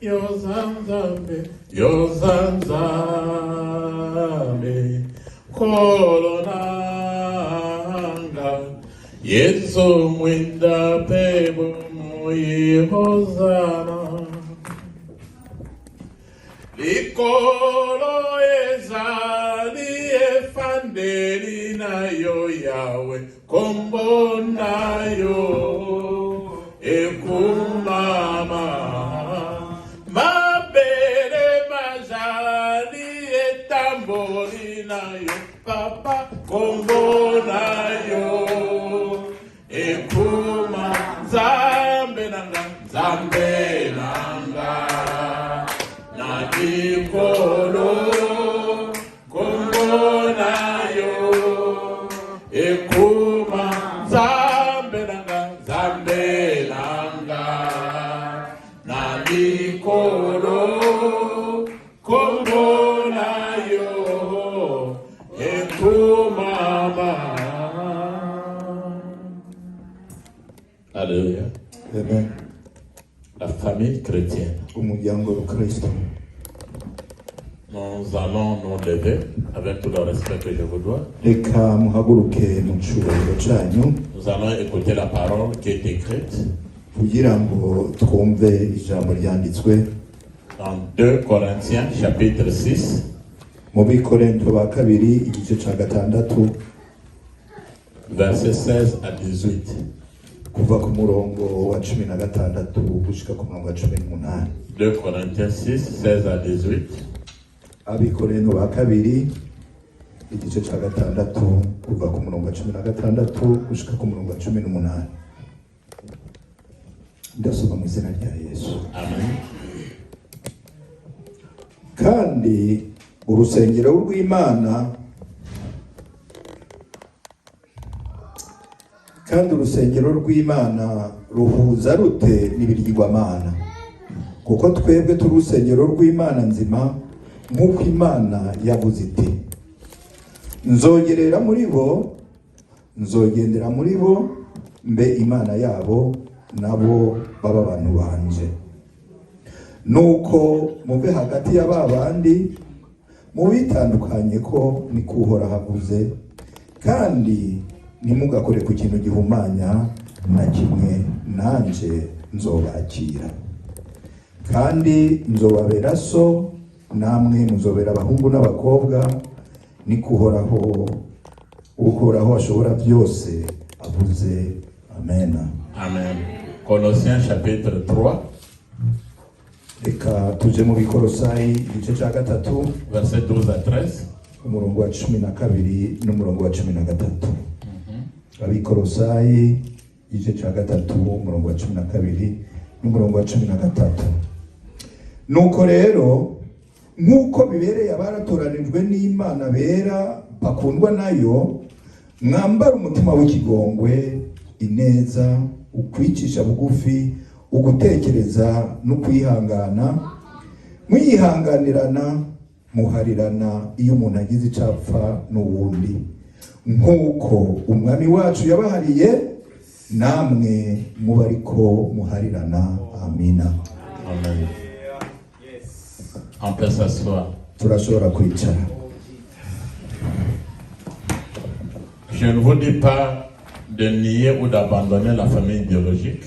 Yozanzambe, Kolonanga, Yesu mwinda pebo moyi hozana. Likolo ezali efandeli na yo Yahweh, kombo na yo ekumama. Mabere majali etamboli na yo papa, kombo na yo ekuma. Zambe nanga, zambe nanga, Nikolo, kombo na yo ekuma. Zambe nanga, zambe nanga, na Nikolo, kombo na yo ekuma. Alléluia. Amen. La famille chrétienne. Nous allons nous lever avec tout le respect que je vous dois. Nous allons écouter la parole qui est écrite dans 2 Corinthiens chapitre 6. Versets 16 à 18. 2 Corinthiens 6, 16 à 18. Abikorento ba kabiri igice cya gatandatu kuva ku murongo wa 16 gushika ku murongo wa 18. Ndasoma mu izina rya Yesu. Amen. Kandi urusengero rw'Imana ruhuza rute n'ibirigwamana, kuko twebwe turi urusengero rw'Imana nzima, nk'uko Imana yavuze iti, nzogendera muri bo mbe Imana yabo, nabo baba abantu banje. Nuko mube hagati ya babandi mubitandukanye ko ni kuhora havuze, kandi ntimugakore ku kintu gihumanya na kimwe, nanje nzobakira. Kandi nzobabera so, namwe muzobera abahungu n'abakobwa, ni kuhoraho uhoraho ashobora byose avuze. Amen. Amen. Colossiens chapitre 3. Reka tuje mu Bikolosayi igice cya 3 verset 12 à 13. umurongo wa 12 n'umurongo wa 13. Abikolosayi igice cya 3 umurongo wa 12 n'umurongo wa 13. Nuko rero, nk'uko bibereye abaratoranijwe n'Imana bera bakundwa nayo, mwambara umutima w'ikigongwe, ineza, ukwicisha bugufi, ugutekereza no kwihangana, mwihanganirana, muharirana iyo umuntu agize icapfa n'uwundi, nk'uko umwami wacu yabahariye, namwe muba ariko muharirana. Amina. Amen. On peut s'asseoir. Turashobora kwicara. Je ne vous dis pas de nier ou d'abandonner la famille biologique.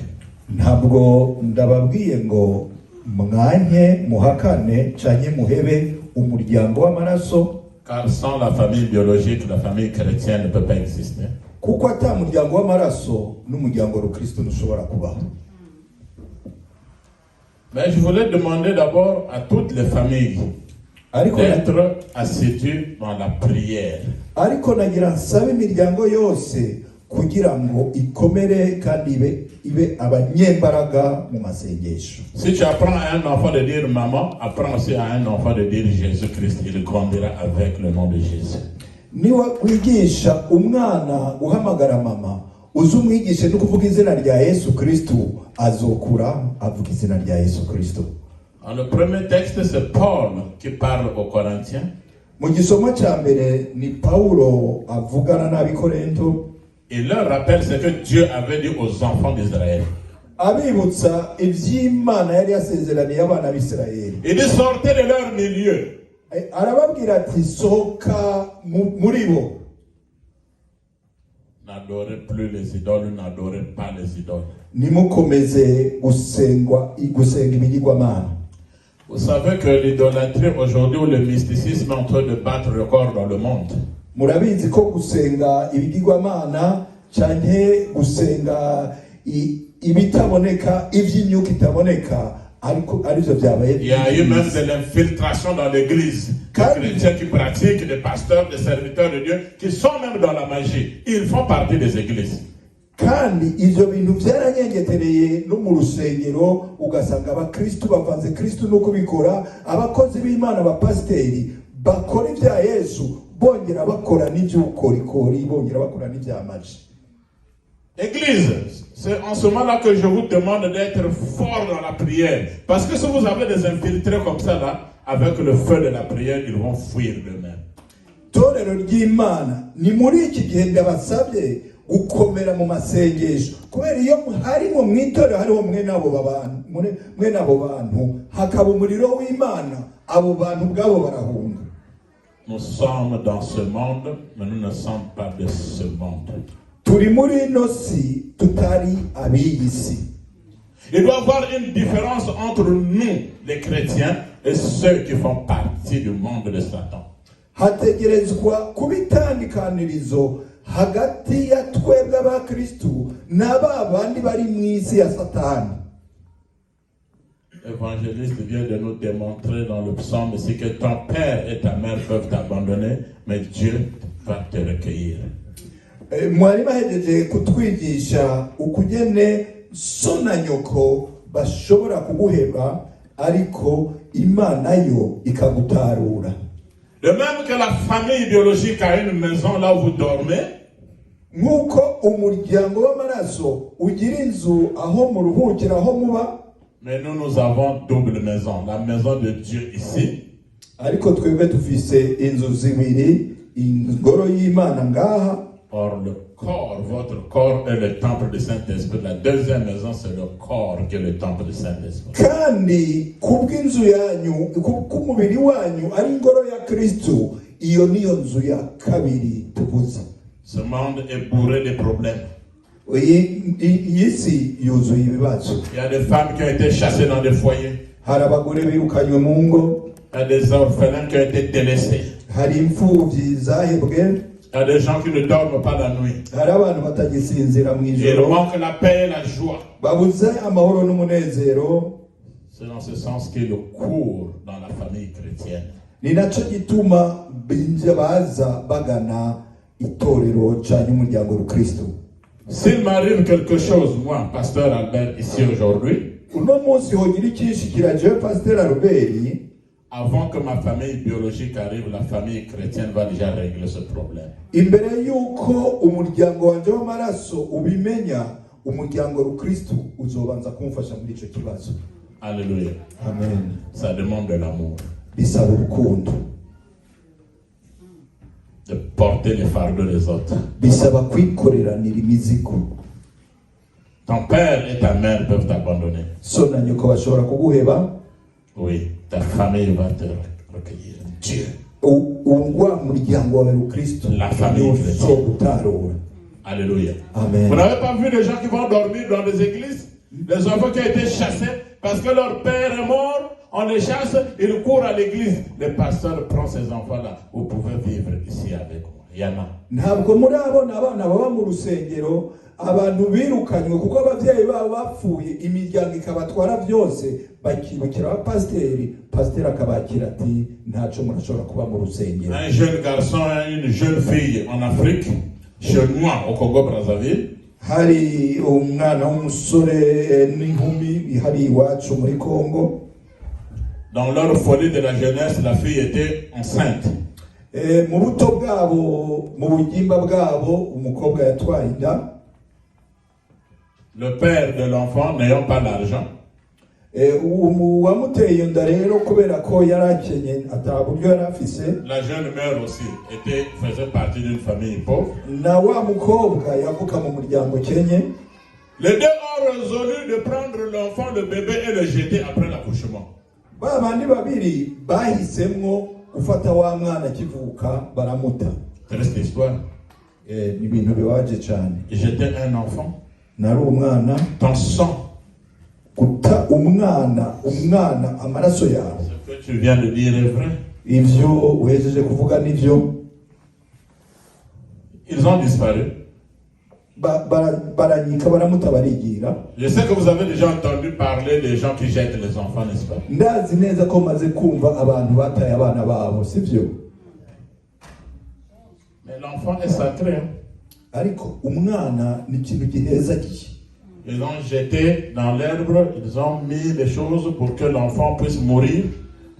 Ntabwo ndababwiye ngo mwanke, muhakane canke muhebe umuryango w'amaraso, Car sans la famille biologique, la famille chrétienne ne peut pas exister. kuko ata muryango w'amaraso n'umuryango w'Ukristo ntushobora kubaho. Mais je voulais demander d'abord à toutes les familles d'être assidus dans la prière. Ariko nagira nsabe imiryango yose kugira ngo ikomere kandi ibe abanyembaraga mu masengesho. Si tu apprends à un enfant de dire maman, apprends aussi à un enfant de dire Jésus-Christ, il grandira avec le nom de Jésus. Niwa wigisha umwana guhamagara mama, uzumwigishe no kuvuga izina rya Yesu Kristo, azokura avuga izina rya Yesu Kristo. Dans le premier texte, c'est Paul qui parle aux Corinthiens. Mu gisomo cya mbere ni Paulo avugana n'Abikorinto. Il leur rappelle ce que Dieu avait dit aux enfants d'Israël. abibutsa ivy'Imana yari yasezeraniye abana b'Isirayeli. Il dit sortez de leur milieu. Arababwira ati sohoka muri bo. N'adorez plus les idoles, n'adorez pas les idoles. Nimukomeze gusenga ibigirwamana. Vous savez que l'idolâtrie aujourd'hui ou le mysticisme est en train de battre record dans le monde. Murabizi ko gusenga ibigirwamana canke gusenga ibitaboneka ivy'imyuka itaboneka ariko arivyo vyabaye. Il y a eu même de l'infiltration dans l'église. Des chrétiens qui pratiquent, des pasteurs, des serviteurs de Dieu, qui sont même dans la magie. Ils font partie des églises. Kandi ivyo bintu vyaranyengetereye no mu rusengero ugasanga abakristu bavanze kristu no kubikora abakozi b'Imana abapasteri bakora ivya Yesu bongera bakora n'ivy'ubukorikori bongera bakora n'ivya maji. Église, c'est en ce moment-là que je vous demande d'être fort dans la prière. Parce que si vous avez des infiltrés comme ça là, avec le feu de la prière, ils vont fuir d'eux-mêmes. Torero ry'Imana ni muri iki gihe ndabasabye gukomera mu masengesho kubera iyo harimo mwitorero hariho mwene abo bantu hakaba umuriro w'Imana abo bantu bwabo barahunga. Nous sommes dans ce monde, mais nous ne sommes pas de ce monde. Turi muri ino si tutari ab'iyi si. Il doit y avoir une différence entre nous, les chrétiens, et ceux qui font partie du monde de Satan. Hategerezwa kubitandikanirizo hagati ya twebwe abakristu n'ababandi bari mw'isi ya Satani. L'évangéliste vient de nous démontrer dans le psaume ici que ton père et ta mère peuvent t'abandonner, mais Dieu va te recueillir. Mwarimu ahejeje kutwigisha ukugene so na nyoko bashobora kuguheba ariko Imana yo ikagutarura. De même que la famille biologique a une maison là où vous dormez, nk'uko umuryango w'amaraso ugira inzu aho muruhukira aho muba, mais nous avons double maison, la maison de Dieu ici, ariko twebwe dufise inzu zibiri, ingoro y'Imana ngaha. Or le corps, votre corps est le temple du Saint-Esprit. La deuxième maison, c'est le corps qui est le temple du Saint-Esprit. Kandi kubw'inzu yanyu, kumubiri wanyu ari ingoro ya Kristo, iyo niyo nzu ya kabiri tuvuze. Ce monde est bourré de problèmes. Iyi si yuzuye ibibazo. Il y a des femmes qui ont été chassées dans des foyers. Hari abagore birukanywe mu ngo. Il y a des orphelins qui ont été délaissés. Hari imfuvyi zahebwe. Il y a des gens qui ne dorment pas la nuit. Hari abantu batagisinzira mu Il ijoro. manque la paix et la joie. Babuze amahoro n'umunezero. C'est dans ce sens qu'il court dans la famille chrétienne. Ni naco gituma binje baza bagana itorero canke umuryango w'Ukristo. S'il m'arrive quelque chose, moi, pasteur Albert, ici aujourd'hui, uno munsi hogira ikishikira jewe pasteur Albert, avant que ma famille biologique arrive, la famille chrétienne va déjà régler ce problème. Imbere yuko umuryango wanje w'amaraso ubimenya, umuryango w'Ukristo uzobanza kumfasha muri ico kibazo. Alléluia. Amen. Ça demande de l'amour. Bisaba urukundo. De porter les fardeaux des autres. Bisaba kwikoreranira imizigo. Ton père et ta mère peuvent t'abandonner. So na nyoko bashobora kuguheba. Oui, ta famille va te recueillir. Dieu. Uwa muryango wawe w'Ukristo. La famille utarura. Alléluia. Amen. Vous n'avez pas vu des gens qui vont dormir dans des églises? Des enfants qui ont été chassés parce que leur père est mort, on les chasse, ils courent à l'église. Le pasteur prend ces enfants-là. Vous pouvez vivre ici avec moi. Il y en a. Ntabwo murabona abana baba mu rusengero abantu birukanywe kuko abavyeyi babo bapfuye imiryango ikabatwara byose bakibukira abapasteri, pasteur akabakira ati ntaco murashobora kuba mu rusengero. Un jeune garçon et une jeune fille en Afrique, chez moi au Congo-Brazzaville, hari umwana w'umusore n'inkumi hari iwacu muri Congo. Dans leur folie de la jeunesse, la fille était enceinte. Mu buto bwabo mu bugimba bwabo umukobwa yatwaye inda. Le père de l'enfant n'ayant pas d'argent, uwamuteye inda rero kubera ko yarakenye ataburyo yarafise. La jeune mère aussi faisait partie d'une famille pauvre. Na wa mukobwa yavuka mu muryango kenye. Les deux ont résolu de prendre l'enfant, le bébé et le jeter après l'accouchement. ba bandi babiri bahisemwo gufata wa mwana akivuka baramuta. Triste histoire. Ni ibintu bibabaje cyane. Jeter un enfant, nari umwana, ton sang, guta umwana amaraso yawe. ce que tu viens de dire est vrai. Ivyo uhejeje kuvuga nivyo. Ils ont disparu. Baranyika baramuta barigira. Je sais que vous avez déjà entendu parler des gens qui jettent les enfants, n'est-ce pas? Ndazi neza ko maze kumva abantu bataye abana babo, sivyo? Mais l'enfant est sacré. Hein? Ariko umwana ni ikintu giheza gihe. Ils ont jeté dans l'herbe, ils ont mis des choses pour que l'enfant puisse mourir.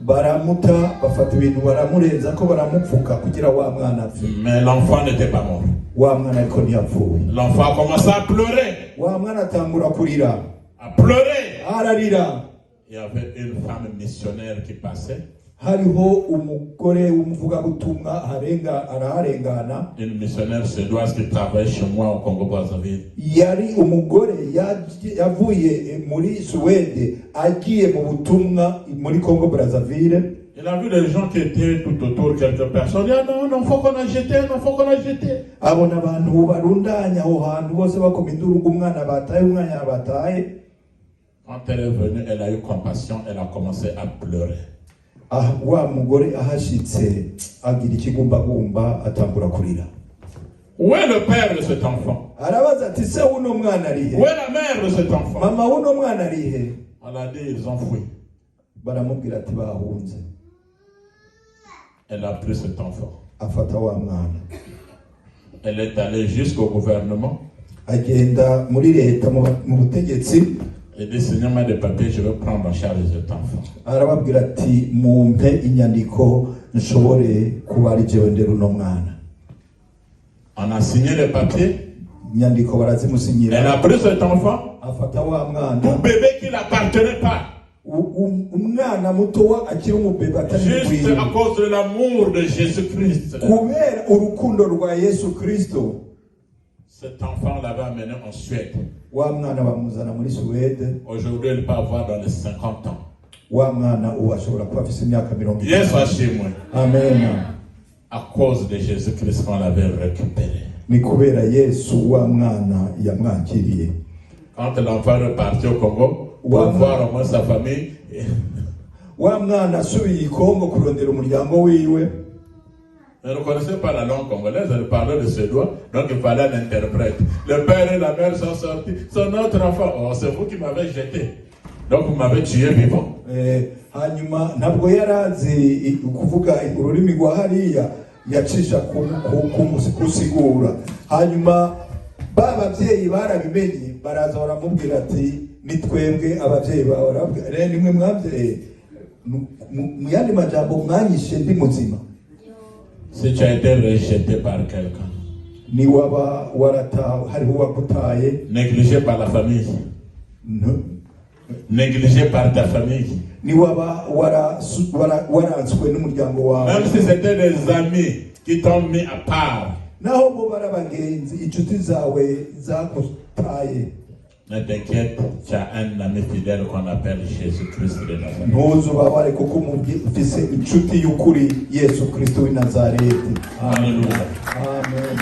Baramuta bafata ibintu baramurenza ko baramupfuka kugira wa mwana apfe. Mais l'enfant n'était pas mort. Wa mwana ariko ntiyapfuye. L'enfant a commencé à pleurer. Wa mwana atangura kurira. À pleurer. Ararira. Il y avait une femme missionnaire qui passait. Hariho umugore w'umuvugabutumwa araharengana. Une missionnaire suédoise qui travaille chez moi au Congo-Brazzaville. Yari umugore yavuye muri Suède agiye mu butumwa muri Congo-Brazzaville. Il a vu des gens qui étaient tout autour, quelques personnes. Il a dit non, faut qu'on a jeté, non, faut qu'on a jeté. Abona abantu barundanya aho hantu bose bakoma induru umwana bataye, umwana yabataye. Quand elle est venue, elle a eu compassion, elle a commencé à pleurer. Wa mugore ahashitse agira ikigumbagumba atangura kurira. Où est le père de cet enfant? Arabaza ati se uno mwana arihe? Où est la mère de cet enfant? Mama uno mwana arihe? On a dit ils ont fui. Baramubwira ati bahunze. Elle a pris cet enfant. Afata wa mwana. Elle est allée jusqu'au gouvernement. Agenda muri leta mu butegetsi. Elle dit Seigneur, m'a des papiers, je vais prendre en charge cet enfant. Arababwira ati mumpe inyandiko nshobore kuba ari jewe ndera uno mwana. On a signé les papiers. Inyandiko barazimusinyira. Elle a pris cet enfant. Afata wa mwana. Un bébé qui n'appartenait pas. Umwana muto akiri umubebe atari juste à cause de l'amour de Jésus-Christ. Kubera urukundo rwa Yesu Kristo. Cet enfant l'avait amené en Suède. Wa mwana bamuzana muri Suède. Aujourd'hui, il peut avoir dans les 50 ans. Wa mwana uashobora kuba afite imyaka 50. Yes, chez moi. Amen. À cause de Jésus-Christ qu'on l'avait récupéré. Ni kubera Yesu wa mwana yamwakiriye. Quand l'enfant est parti au Congo, pour voir au moins sa famille. Wa mwana asubiye i Congo kurondera umuryango wiwe. Elle ne connaissait pas la langue congolaise, elle parlait de suédois, donc il fallait un interprète. Le père et la mère sont sortis. C'est notre enfant. Oh, c'est vous qui m'avez jeté. Donc vous m'avez tué vivant. Hanyuma ntabwo yarazi kuvuga ururimi rwa hariya yacisha kusigura. Hanyuma babavyeyi barabimenye baraza baramubwira ati nitwebwe abavyeyi bawe nimwe mwavye mu yandi majambo mwanyishe ndi muzima. Si tu as été rejeté par quelqu'un, ni waba warata hariho wakutaye, négligé par la famille, négligé par ta famille, ni waba waranswe n'umuryango wawe, même si c'était des amis qui t'ont mis à part, naho bo barabagenzi inshuti zawe zakutaye. Ne t'inquiète, tu as un ami fidèle qu'on appelle Jésus-Christ de Nazareth. Ntuzubabare kuko mufise inshuti y'ukuri Yesu Kristo w'i Nazareti. Alléluia. Amen.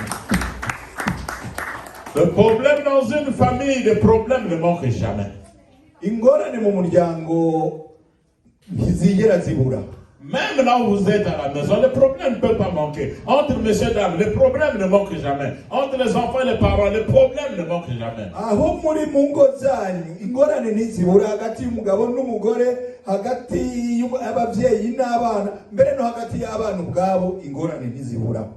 Le problème dans une famille, les problèmes ne manquent jamais. Ingorane mu muryango ntizigera zibura. Même là où vous êtes à la maison, les problèmes ne peuvent pas manquer. Entre messieurs et dames, les problèmes ne manquent jamais. Entre les enfants et les parents, les problèmes ne manquent jamais. Aho muri mu ngo zanyu ingorane ntizibura hagati y'umugabo n'umugore, hagati y'abavyeyi n'abana, mbere no hagati y'abana ubwabo ingorane ntizibura.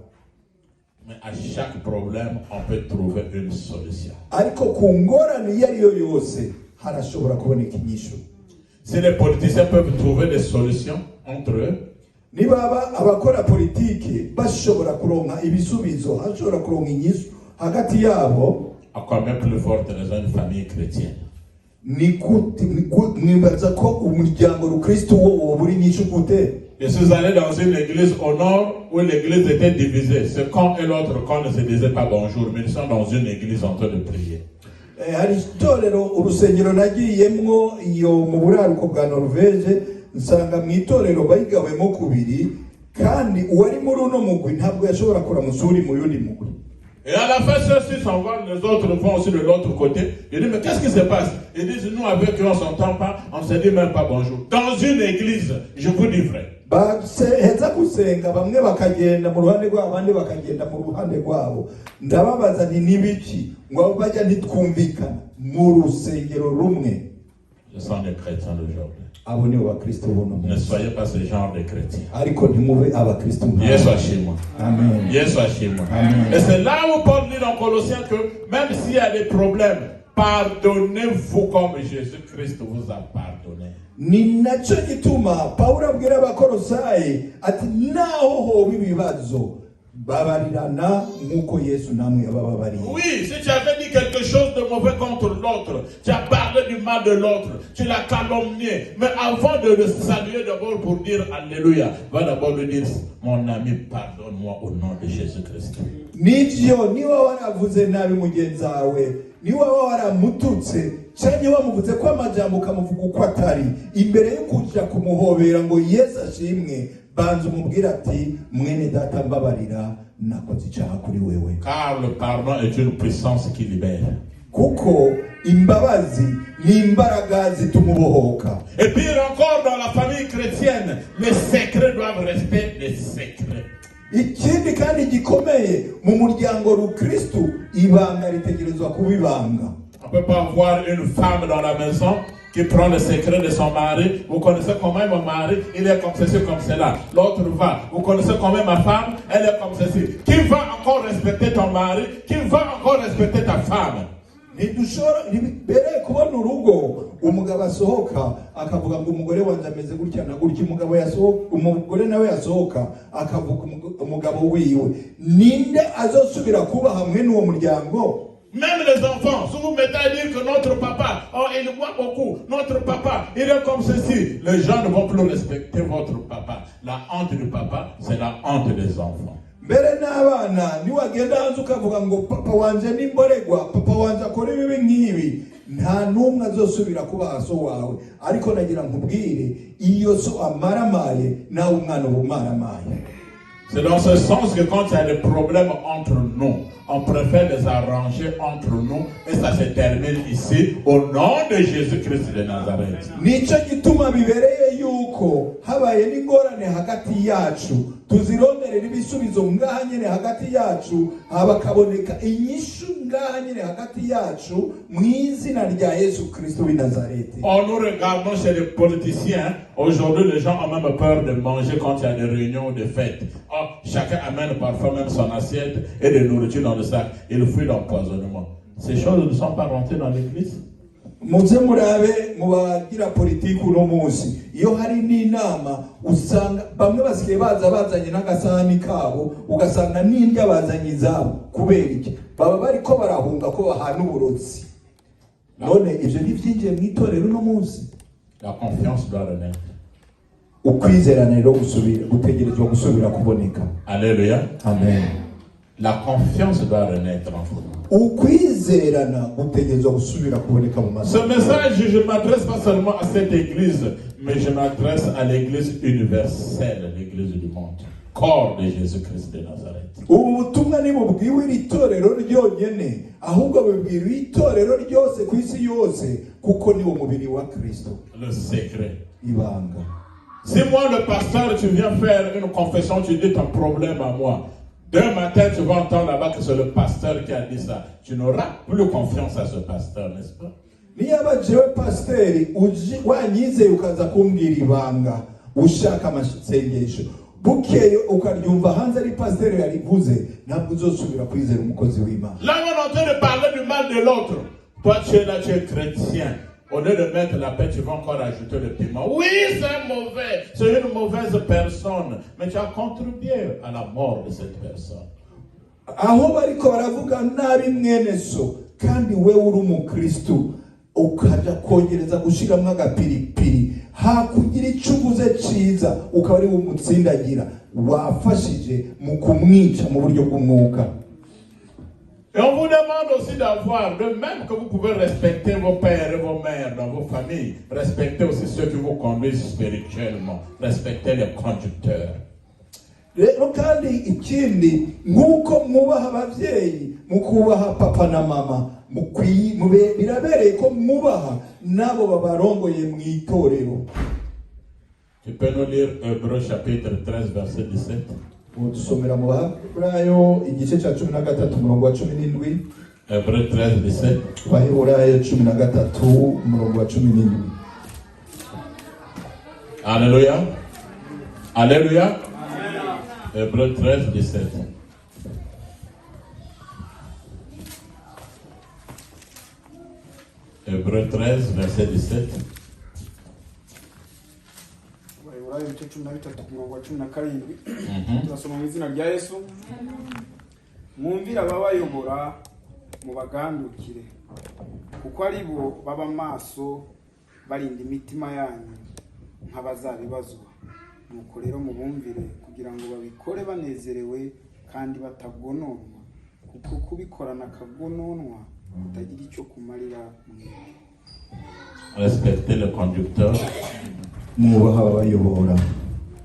Mais à chaque problème, on peut trouver une solution. Ariko ku ngorane iyo ariyo yose harashobora kuboneka inyishu. Si les politiciens peuvent trouver des solutions entre eux, nibaba abakora politiki bashobora kuronka ibisubizo, hashobora kuronka inyishu hagati yabo, à combien plus forte raison une famille chrétienne. Nibaza ko umuryango rukristo wo buri nyishu gute. Je suis allé dans une église au nord où l'église était divisée. Ce camp et l'autre camp ne se disaient pas bonjour, mais ils sont dans une église en train de prier. hari itorero urusengero nagiyemwo iyo mu buraruko bwa Norvege, nsanga mu itorero bayigabemo kubiri, kandi uwari muri uno mugwi ntabwo yashobora kuramutsa uri mu yundi mugwi. Et à la fin, ceux-ci s'en vont, les autres vont aussi de l'autre côté. Il dit, mais qu'est-ce qui se passe? Ils disent, nous avec eux, on ne s'entend pas, on ne se dit même pas bonjour. Dans une église, je vous dis vrai. Heza gusenga bamwe bakagenda mu ruhande rwabo abandi bakagenda mu ruhande rwabo. Ndababaza nti nibiki ngo bajya ntitwumvikana mu rusengero rumwe. Ce sont des chrétiens d'aujourd'hui. Abo ni abakristo bono. Ne soyez pas ce genre de chrétiens. Ariko ntimube abakristo. Yesu ashimwe. Amen. Yesu ashimwe. Amen. Et c'est là où Paul dit dans Colossiens que même s'il y a des problèmes, pardonnez-vous comme Jésus-Christ vous a pardonné. Ni nacyo gituma Pawulo abwira abakolosayi ati naho hoba ibibazo babarirana nk'uko Yesu namwe yabababariye. Oui, si tu avais dit quelque chose de mauvais contre l'autre, tu as parlé du mal de l'autre, tu l'as calomnié, mais avant de le saluer d'abord pour dire Alléluia, va d'abord lui dire, mon ami, pardonne-moi au nom de Jésus-Christ. Nivyo niba waravuze nabi mugenzi wawe, niba waramututse cyangwa wamuvuze ko amajambo ukamuvuga uko atari, imbere yo kuja kumuhobera ngo Yesu ashimwe, banza umubwira ati mwene data mbabarira nakoze icyaha kuri wewe. Car le pardon est une puissance qui libère. Kuko imbabazi ni imbaraga zitumubohoka. Et pire encore, dans la famille chrétienne, les secrets doivent rester des secrets. Ikindi kandi gikomeye mu muryango rukristo ibanga ritegerezwa kuba ibanga. On peut pas voir une femme dans la maison qui prend le secret de son mari. Vous connaissez comment mon mari, il est comme ceci, comme cela. L'autre va. Vous connaissez comment ma femme, elle est comme ceci. Qui va encore respecter ton mari? Qui va encore respecter ta femme? Bere kubona urugo umugabo asohoka akavuga ngo umugore wanje ameze gutya na gutya, umugabo yasohoka umugore nawe yasohoka akavuga umugabo wiwe, ninde azosubira kuba hamwe n'uwo muryango? Même les enfants, si vous mettez à dire que notre papa, oh il boit beaucoup, notre papa, il est comme ceci, les gens ne vont plus respecter votre papa. La honte du papa, c'est la honte des enfants. Mbere n'abana niwagenda hanze ukavuga ngo papa wanje nimboregwa, papa wanje akora ibibi nk'ibi, nta n'umwe azosubira kuba so wawe. Ariko nagira nkubwire, iyo so amaramaye nawe umwana ubumaramaye. C'est dans ce sens que quand il y a des problèmes entre nous, on préfère les arranger entre nous et ça se termine ici au nom de Jésus-Christ de Nazareth. Nico gituma bibereye yuko habaye n'ingorane hagati yacu tuzironderera ibisubizo ngaha nyene hagati yacu, habakaboneka inyishu ngaha nyene hagati yacu mw'izina rya Yesu Kristo w'i Nazareti. Oh, nous regardons chez les politiciens, aujourd'hui les gens ont même peur de manger quand il y a des réunions, des fêtes. Oh, chacun amène parfois même son assiette et de nourriture dans le sac. Il fuit l'empoisonnement. Ces choses ne sont pas rentrées dans l'église. Muze murabe mubagira politiki uno munsi, iyo hari n'inama usanga bamwe basigaye bazanye n'agasahani kabo, ugasanga n'indya bazanye izabo. Kubera iki? Baba bariko barahunga ko bahana uburozi. None ivyo ntivyinjiye mu itorero uno munsi. La confiance doit renaître. Ukwizerana rero gutegerezwa gusubira kuboneka. Alléluia. Amen. La confiance doit renaître en vous. Ukwizerana gutegerezwa gusubira kuboneka mu maso. Ce message, je ne m'adresse pas seulement à cette église, mais je m'adresse à l'église universelle, l'église du monde, corps de Jésus-Christ de Nazareth. Ubu butumwa ntibubwiwe iri torero ryonyene, ahubwo bubwiriwe itorero ryose ku isi yose, kuko ni umubiri wa Kristo. Le secret. Ibanga. Si moi, le pasteur, tu viens faire une confession, tu dis ton problème à moi. Demain matin, tu vas entendre là-bas que c'est le pasteur qui a dit ça. Tu n'auras plus confiance à ce pasteur, n'est-ce pas? Niyaba jewe pasteri wanyizeye ukaza kumbwira ibanga ushaka amasengesho, bukeye ukaryumva hanze ari pasteri yarivuze, ntabwo uzosubira kwizera umukozi w'Imana. Là, on est en train de parler du mal de l'autre. Toi, tu es là, tu es chrétien. Au lieu de mettre la paix, tu vas encore ajouter le piment. Oui, c'est mauvais. C'est une mauvaise personne. Mais tu as contribué à la mort de cette personne. Aho bariko baravuga nabi mwene so, kandi wewe uri umukristo, ukaja kongereza gushiramwo agapiripiri, hakugira icuguze ciza, ukaba ari umutsindagira, wafashije mu kumwica mu buryo bw'umwuka. Et on vous demande aussi d'avoir, de même que vous pouvez respecter vos pères et vos mères dans vos familles, respectez aussi ceux qui vous conduisent spirituellement, respectez les conducteurs. rero kandi ikindi nk'uko mwubaha ababyeyi mukubaha papa na mama birabereye ko mwubaha n'abo babarongoye mu itorero. Tu peux nous lire Hébreux chapitre 13 verset 17. Dusomera mu Baheburayo igice cya 13 umurongo wa 17. Hébreux 13 17. Baheburayo 13 umurongo wa 17. Alléluia. Alléluia. Hébreux 13 17. Hébreux 13 verset 17. ibice 13 ku murongo wa 17 turasoma mu izina rya Yesu. Mwumvira ababayobora mubagandukire kuko ari bo baba maso barinda imitima yanyu nk'abazabibazwa. Nuko rero mubumvire kugira ngo babikore banezerewe kandi batagononwa, kuko kubikorana akagononwa kutagira icyo kumarira mwebwe. Respectez le conducteur.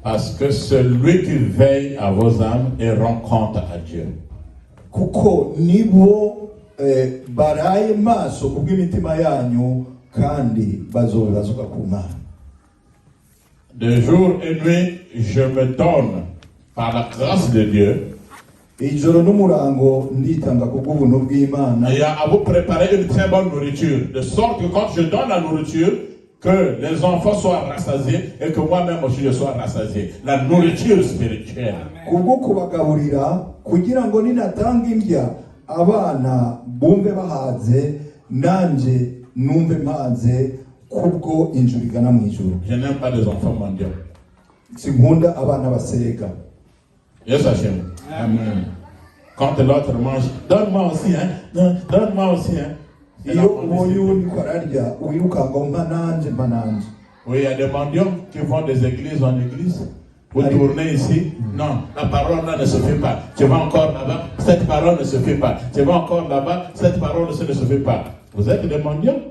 Parce que celui qui veille à vos âmes et rend compte à Dieu. Kuko nibo baraye maso kubw'imitima yanyu kandi bazobibazwa ku Mana. De jour et nuit, je me donne par la grâce de Dieu. Ijoro n'umurango nditanga kubw'ubuntu bw'Imana. Et à vous préparer une très bonne nourriture, de sorte que quand je donne la nourriture, que les enfants soient rassasiés et que moi-même aussi je sois rassasié. La nourriture spirituelle. Kubwo kubagaburira kugira ngo ninatanga indya abana bumve bahaze nanje numve mpaze kubwo injuru igana mu ijuru. Je n'aime pas les enfants mendiants. Sinkunda abana basega. Yes, Hachem. Amen. Quand l'autre mange, donne-moi aussi, hein. Donne-moi aussi, hein. Oui, il y a des mendiants qui vont des églises en église. Vous tournez ici, non, la parole là ne se fait pas. Tu vas encore là-bas, cette parole ne se fait pas. Tu vas encore là-bas, cette parole ne se fait pas. Vous êtes des mendiants.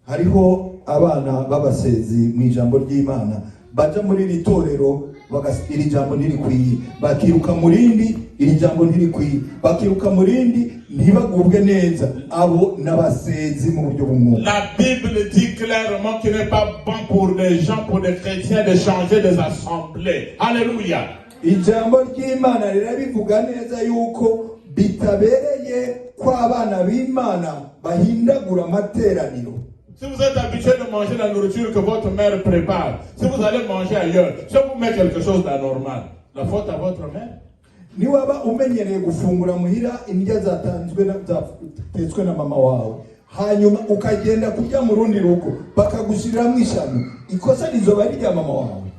Hariho abana babasezi mu ijambo ry'Imana baja muri litorero bagasira ijambo ntirikwiye bakiruka murindi iri jambo ntirikwiye bakiruka murindi ntibagubwe neza abo nabasezi mu buryo bumwe. La Bible dit clairement qu'il n'est pas bon pour les gens, pour les chrétiens de changer des assemblées. Alléluia. Ijambo ry'Imana rirabivuga neza yuko bitabereye ko abana b'Imana bahindagura amateraniro. Si vous êtes habitué de manger la nourriture que votre mère prépare, si vous allez manger ailleurs, si vous mettez quelque chose d'anormal, la faute à votre mère. Niwaba umenyereye gufungura muhira indya zatetswe na mama wawe hanyuma ukagenda kurya mu rundi rugo bakagushyiriramo ishami ikosa rizoba ari rya mama wawe.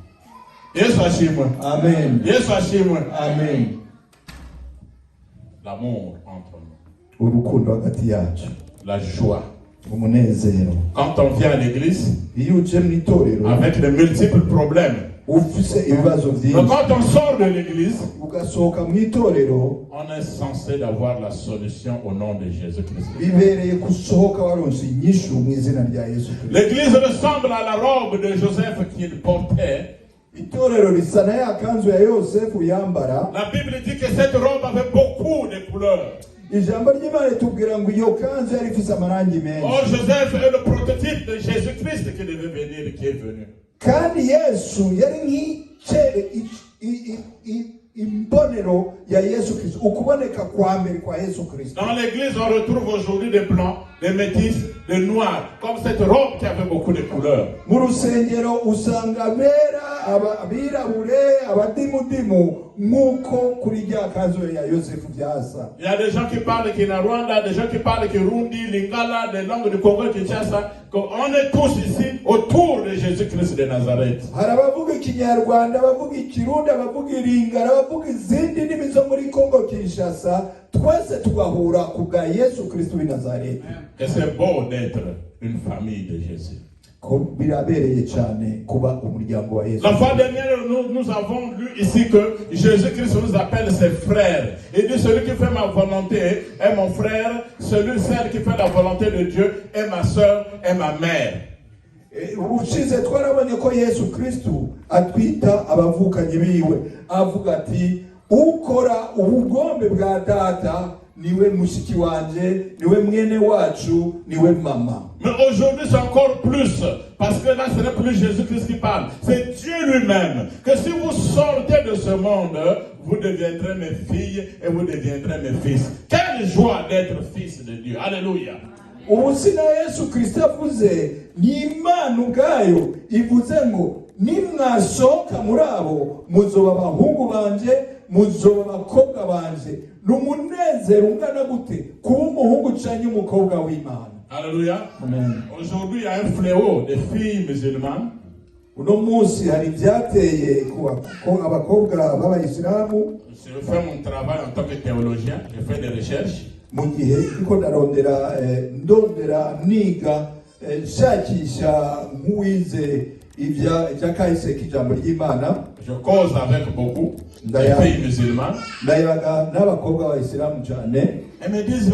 Yesu ashimwe. Amen. Yesu ashimwe. Amen. L'amour entre nous. Urukundo hagati yacu. La joie. Umunezero. Quand on vient à l'église, iyo uje mu itorero avec les multiples problèmes, ufise ibibazo byinshi, quand on sort de l'église, ugasohoka mu itorero, on est censé d'avoir la solution au nom de Jésus-Christ. bibereye gusohoka waronse inyishu mu izina rya Yesu Kristo. L'église ressemble à la robe de Joseph qu'il portait. Itorero risa na ya kanzu ya Yosefu yambara. La Bible dit que cette robe avait beaucoup de couleurs. Ijambo ry'Imana tubwira ngo iyo kanzu yari ifise amarangi menshi. Or Joseph est le prototype de Jésus-Christ qui devait venir, qui est venu. Kandi Yesu yari imbonero ya Yesu Kristo, ukuboneka kwa mbere kwa Yesu Kristo. Dans l'église, on retrouve aujourd'hui des blancs, des métis, des noirs, comme cette robe qui avait beaucoup de couleurs. Mu rusengero usanga bera abirabure abadimudimu nk'uko kuri rya kanzu ya Yosefu byasa. Il y a des gens qui parlent Kinyarwanda, des gens qui parlent Kirundi, Lingala, des langues du Congo, Kinshasa. On est tous ici autour de Jésus-Christ de Nazareth. Hari abavuga Kinyarwanda, abavuga Kirundi, abavuga Lingala, abavuga izindi ndimi zo muri Congo Kinshasa, twese tugahura ku bwa Yesu Kristo w'i Nazareth. Et c'est beau d'être une famille de Jésus. ko birabereye cyane kuba umuryango wa Yesu. La fois dernière, nous avons lu ici que Jésus-Christ nous appelle ses frères. Il dit, celui qui fait ma volonté est mon frère, celle qui fait la volonté de Dieu est ma soeur, est ma mère. Ubushize twarabonye ko Yesu Kristo atwita abavukanye biwe, avuga ati ukora ubugombe bwa data niwe mushiki wanje, niwe mwene wacu, niwe mama. Mais aujourd'hui c'est encore plus, parce que là ce n'est plus Jésus-Christ qui parle, c'est Dieu lui-même. Que si vous sortez de ce monde, vous deviendrez mes filles et vous deviendrez mes fils. Quelle joie d'être fils de Dieu. Alléluia. Ubusina Yesu Kristo avuze ni Imana ubwayo ivuze ngo nimwasohoka muri abo muzoba abahungu banje, muzoba abakobwa banje. N'umunezero ungana gute kuba umuhungu canke umukobwa w'Imana. Alléluia. Amen. Aujourd'hui il y a un fléau des filles musulmanes. Uno munsi hari ibyateye ko abakobwa b'abayisilamu. Je fais mon travail en tant que théologien, je fais des recherches. Mu gihe ndiko ndondera niga nshakisha nk'uwize ibya kahise k'ijambo ry'Imana. Je cause avec beaucoup de filles musulmanes. Ndayaga n'abakobwa b'abayisilamu cyane. Elles me disent,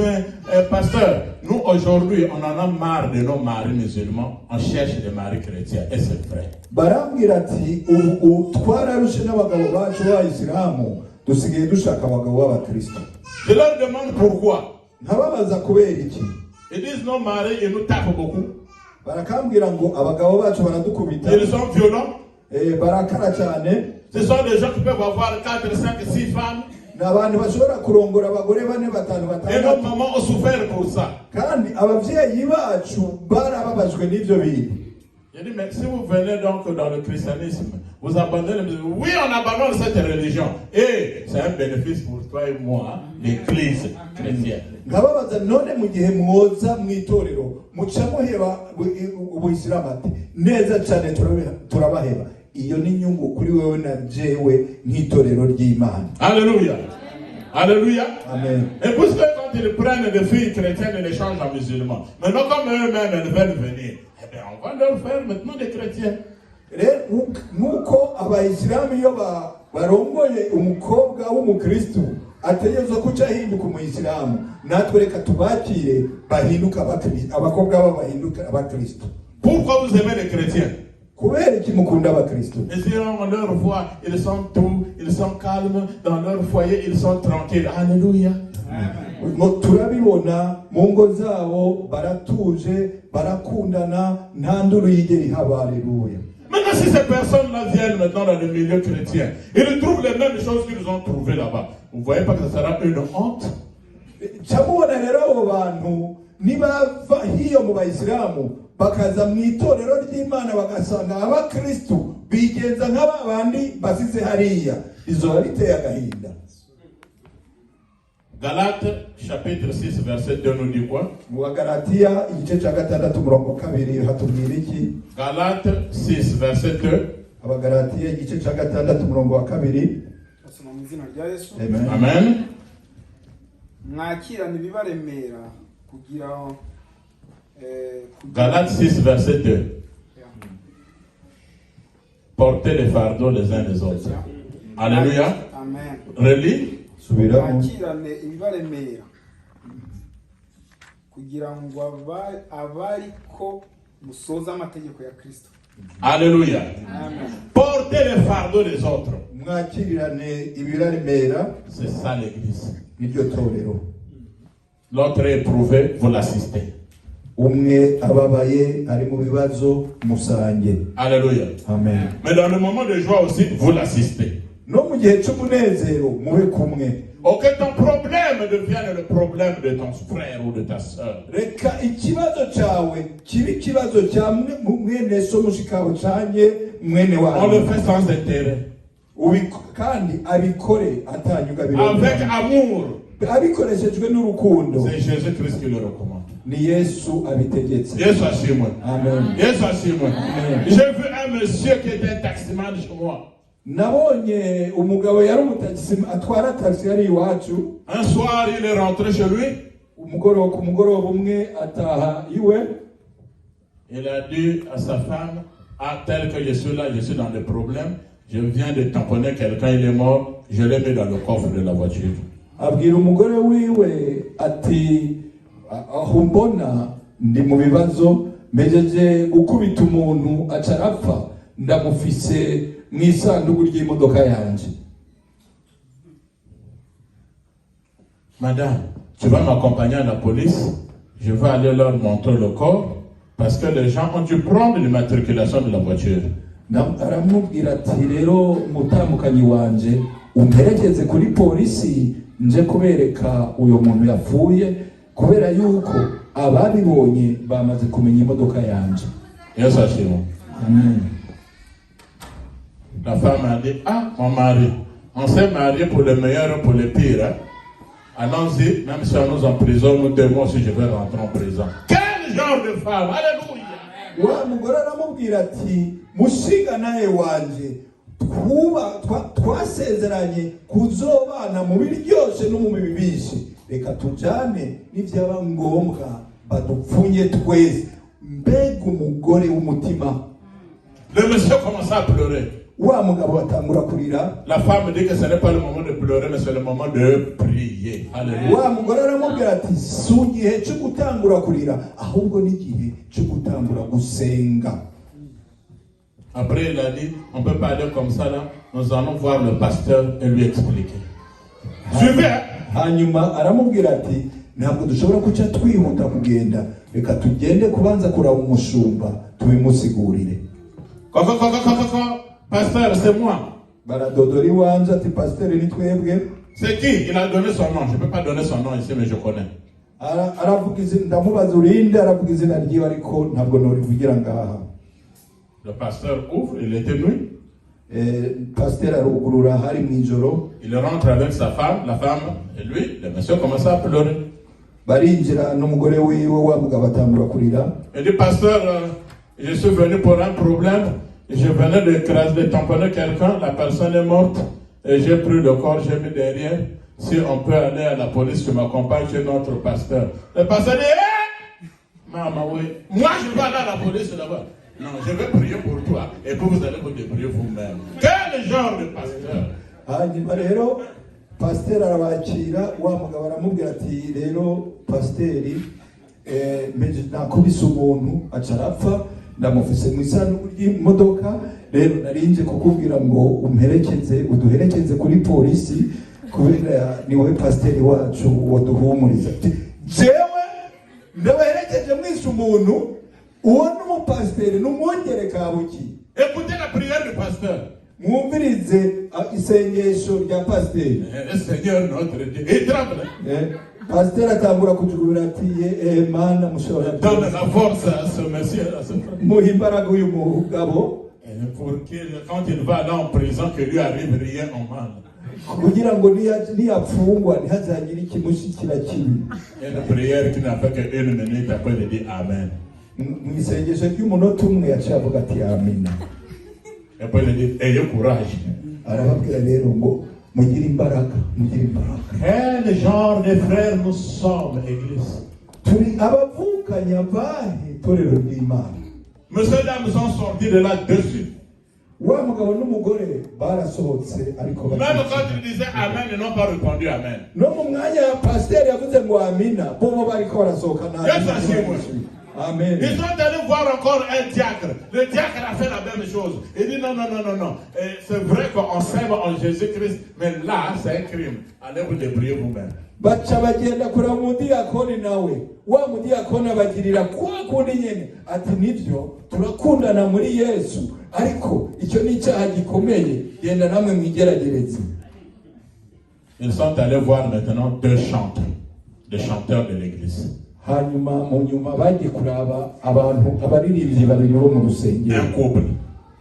pasteur, nous aujourd'hui on en a marre de nos maris musulmans, on cherche des maris chrétiens, et c'est vrai. Barambwira ati ubu twararushe n'abagabo bacu b'abayisilamu dusigaye dushaka abagabo b'abakristo. Je leur demande pourquoi. Nkababaza kubera iki. Ils disent nos maris, ils nous tapent beaucoup. Barakambwira ngo abagabo bacu baradukubita. Ils sont violents. Barakara cyane. Ce sont des gens qui peuvent avoir 4, 5, 6 femmes. N'abantu bashobora kurongora abagore 4, 5, 6. Et nos mamans ont souffert pour ça. Kandi abavyeyi bacu barababajwe n'ivyo bintu. Je dis, mais si vous venez donc dans le christianisme, vous abandonnez, oui, on abandonne cette religion. Et c'est un bénéfice pour toi et moi, l'église chrétienne. Ngababaza none mu gihe mwoza mu itorero muca muheba ubuyisilamu ati neza cyane turabaheba. Iyo ni nyungu kuri wewe na jewe nk'itorero ry'Imana. Alléluia. Alléluia. Amen. Et puisque quand ils prennent des filles chrétiennes et les changent en musulmans, maintenant comme eux-mêmes elles veulent venir, eh bien on va leur faire maintenant des chrétiens. Nuko abayisilamu iyo barongoye umukobwa w'umukristo ategerezwa kuca ahinduka umuyisilamu, natwe reka tubakire bahinduka abakobwa babo bahinduka abakristo. Pourquoi vous aimez les chrétiens? Kubera iki mukunda abakristo? Et si on leur voit, ils sont doux, ils sont calmes, dans leur foyer ils sont tranquilles. Alléluia. Turabibona mu ngo zabo baratuje, barakundana, nta nduru yigera ihaba. Alléluia. Maintenant, si ces personnes-là viennent maintenant dans le milieu chrétien, ils trouvent les mêmes choses qu'ils ont trouvées là-bas. Vous ne voyez pas que ça sera une honte? Chamubona rero abo bantu nibava hiyo mu bayisilamu bakaza mu itorero ry'Imana bagasanga abakristo bigenza nk'abandi basize hariya, izoba biteye agahinda. Galates chapitre 6 verset 2 nous dit quoi? Mu Galatiya igice cya 6:2 hatubwira iki? Galates 6 verset 2. Abagalatiya igice cya 6:2. Asoma mu izina rya Yesu. Amen. Amen. Mwakirana ibibaremera kugira Galates 6 verset 2. Portez les fardeaux les uns des autres. Alléluia. Amen. Relis. Mwakirane ibibaremera kugira ngo abariko musoza amategeko ya Kristo. Alléluia. Amen. Portez les fardeaux des autres. Mwakirane ibiraremera, c'est ça l'église. niryo torero. L'autre est éprouvé, vous l'assistez. Umwe ababaye ari mu bibazo musange. Alléluia. Amen. Mais dans le moment de joie aussi, vous l'assistez. No mu gihe cy'umunezero mube kumwe. Que ton problème devienne le problème de ton frère ou de ta sœur. Reka ikibazo cyawe kibi ikibazo cya mwene so mushikawe cyanye mwene wawe. On le fait sans intérêt. Kandi abikore atanyuga biro. Avec amour. Abikoreshejwe n'urukundo. C'est Jésus-Christ qui le recommande. Ni Yesu abitegetse. Yesu ashimwe. Amen. Yesu ashimwe. J'ai vu un monsieur qui était un taximan chez moi. Nabonye umugabo yari umutaxi atwara taxi yari iwacu. Un soir il est rentré chez lui. Umugoroba umwe ataha iwe. Il a dit à sa femme, ah, tel que je suis là, je suis dans des problèmes, je viens de tamponner quelqu'un, il est mort, je l'ai mis dans le coffre de la voiture. abwira umugore wiwe ati aho mbona ndi mu bibazo mejeje gukubita umuntu aca arapfa ndamufise mu isanduku ry'imodoka yanje. Madame, tu vas m'accompagner à la police, je vais aller leur montrer le corps, parce que les gens ont dû prendre l'immatriculation de la voiture. Aramubwira ati rero mutambukanyi wanje umperekeze kuri polisi nje kubereka uyo muntu yapfuye kubera yuko ababibonye bamaze kumenya imodoka yanje. Yes, Hashimo. Amen. La femme a dit, ah, mon mari, on s'est marié pour le meilleur et pour le pire. Hein? Allons-y, même si on nous emprisonne, nous devons si je vais rentrer en prison. Quel genre de femme? Alléluia! Wa mugore aramubwira ati mushinga naye wanje twasezeranye kuzobana mu biryoshe no mu bibishe, reka tujane n'ivyaba ngombwa badupfunye twese. Mbega umugore w'umutima. Le monsieur commence à pleurer. Wa mugabo batangura kurira. La femme dit que ce n'est pas le moment de pleurer, mais c'est le moment de prier. Alléluia. Wa mugore aramubwira ati si igihe cyo gutangura kurira ahubwo n'igihe cyo gutangura gusenga. Après il a dit, on ne peut pas aller comme ça là, nous allons voir le pasteur et lui expliquer. Suivez. Hanyuma aramubwira ati ntabwo dushobora kuca twihuta kugenda, reka tugende kubanza kuraba umushumba tubimusigurire. Pasteur, c'est moi. Baradodori wanje ati pasteur ni twebwe. C'est qui? Il a donné son nom. Je ne peux pas donner son nom ici, mais je connais. Aravuga izina, ndamubaza urinde, aravuga izina ryiwe ariko ntabwo norivugira ngaha. Le pasteur ouvre, il était nuit. Pasteur arugurura hari mwijoro. Il rentre avec sa femme, la femme et lui. Le monsieur commence à pleurer. Barinjira n'umugore wiwe wa mugabo atangura kurira. Il dit, pasteur, je suis venu pour un problème. Je venais de tamponner quelqu'un, la personne est morte. Et j'ai pris le corps, j'ai mis derrière. Si on peut aller à la police, tu m'accompagnes chez notre pasteur. Le pasteur dit, hé! Maman, oui. Moi, je vais aller à la police là-bas. Non, je vais prier pour toi. Et puis vous allez vous débrouiller vous-même. Quel genre de pasteur? Hanyuma rero pasteur arabakira, wa mugabo aramubwira ati rero pasteri meje nakubise umuntu aca arapfa ndamufise mu isanduku ry'imodoka, rero narinje kukubwira ngo uduherekeze kuri polisi kubera ni wowe pasteri wacu woduhumuriza. Jewe ndabaherekeje mwise umuntu uwo n'umupasteri n'umwongere kabuki. Écoutez la prière du pasteur. Mwumvirize isengesho rya pasteri. Seigneur notre Dieu. Il tremble. Pasteur atangura kujugubira ati mana mushobora. Donne la force à ce monsieur, à ce frère. Muhimbaraga uyu mugabo. Pour qu'il, quand il va aller en prison, que lui arrive rien en mal. Kugira ngo niyapfungwa ntihazagire ikimushikira kibi. Une prière qui n'a fait qu'une minute, après il dit Amen. Mu isengesho ry'umunota umwe yaciye avuga ati amina. Et puis il dit ayez courage. Arababwira rero ngo mugire imbaraga. Quel genre de frères nous sommes, église? Turi abavukanya bahe torero ry'Imana. Monsieur et dames sont sortis de là dessus. Wa mugabo n'umugore barasohotse ariko Même quand il disait Amen, ils n'ont pas répondu Amen. No mu mwanya pasteur yavuze ngo amina bo bariko barasohoka nabi. Amen. Ils sont allés voir encore un diacre. Le diacre a fait la même chose. Il dit non. C'est vrai qu'on s'aime en Jésus-Christ, mais là, c'est un crime. Allez vous débrouiller vous-même. Bacha bagenda kura mudiyakoni nawe wa mudiyakoni abagirira kwa kundi nyene ati nivyo turakundana muri Yesu ariko icyo ni icyaha gikomeye genda namwe mwigeragereze. Ils sont allés voir maintenant deux chanteurs de l'église. Hanyuma mu nyuma bagiye kuraba abantu abaririmbyi babiri bo mu rusengero. Un couple.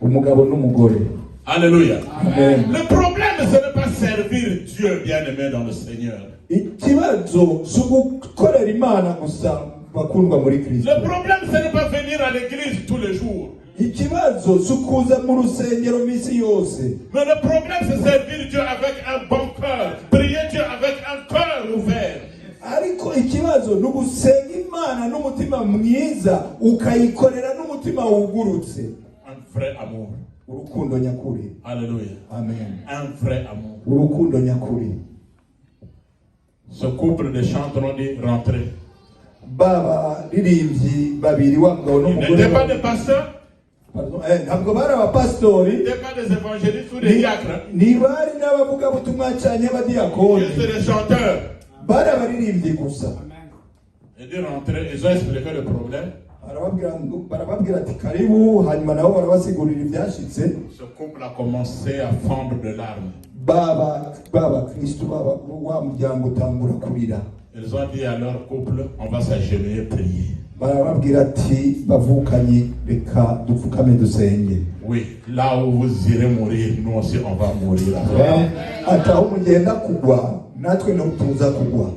Umugabo n'umugore. Alléluia. Amen. Le problème, ce n'est pas servir Dieu bien-aimé dans le Seigneur. Ikibazo sugukorera Imana gusa bakundwa muri Kristo. Le problème, ce n'est pas venir à l'église tous les jours. Ikibazo sukuza mu rusengero misi yose. Mais le problème, c'est servir Dieu avec un bon cœur. Prier Dieu avec un cœur ouvert. Ariko ikibazo ni ugusenga imana n'umutima mwiza ukayikorera n'umutima wugurutse. Un vrai amour. Urukundo nyakuri. Alléluia. Amen. Un vrai amour. Urukundo nyakuri. Ce couple de chanteurs ont dit rentrer. Baba ririmbyi babiri w'abagabo Ils n'umugore. n'étaient pas des pasteurs, Ntabwo bari abapasitori, ils n'étaient pas des évangélistes ou des diacres. ntibari n'abavugabutumwa cyane abadiyakoni, Juste des chanteurs. bari abaririmbyi gusa. Ils dit rentrer, ils ont expliqué le problème. Barababwira ati karibu, hanyuma nabo barabasigurira ibyashitse. Ce couple a commencé à fondre de larmes. Baba Kristo wa muryango utangura kurira. Ils ont dit à leur couple, on va s'agenouiller et prier. Barababwira ati bavukanye reka dupfukame dusenge. Oui, là où vous irez mourir, nous aussi on va mourir. Ati aho mugenda kugwa natwe no tuza kugwa.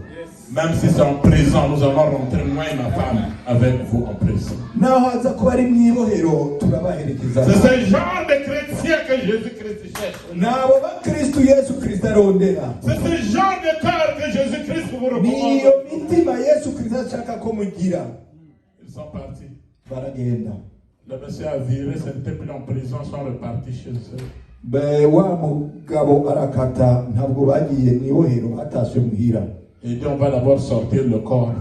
Même si c'est en prison, nous allons rentrer, moi et ma femme, avec vous en prison. Naho aza kuba ari mwibohero turabaherekeza. C'est ce genre de chrétien que Jésus-Christ cherche. Nabo bakristo Yesu Kristo arondera. C'est ce genre de cœur que Jésus-Christ vous recommande. Niyo mitima Yesu Kristo ashaka ko mugira. Ils sont partis. Baragenda. Le monsieur a viré, ce n'était plus en prison, ils sont repartis chez eux. Wa mugabo arakata ntabwo bagiye mwibohero batashe muhira. Il dit on va d'abord sortir le corps.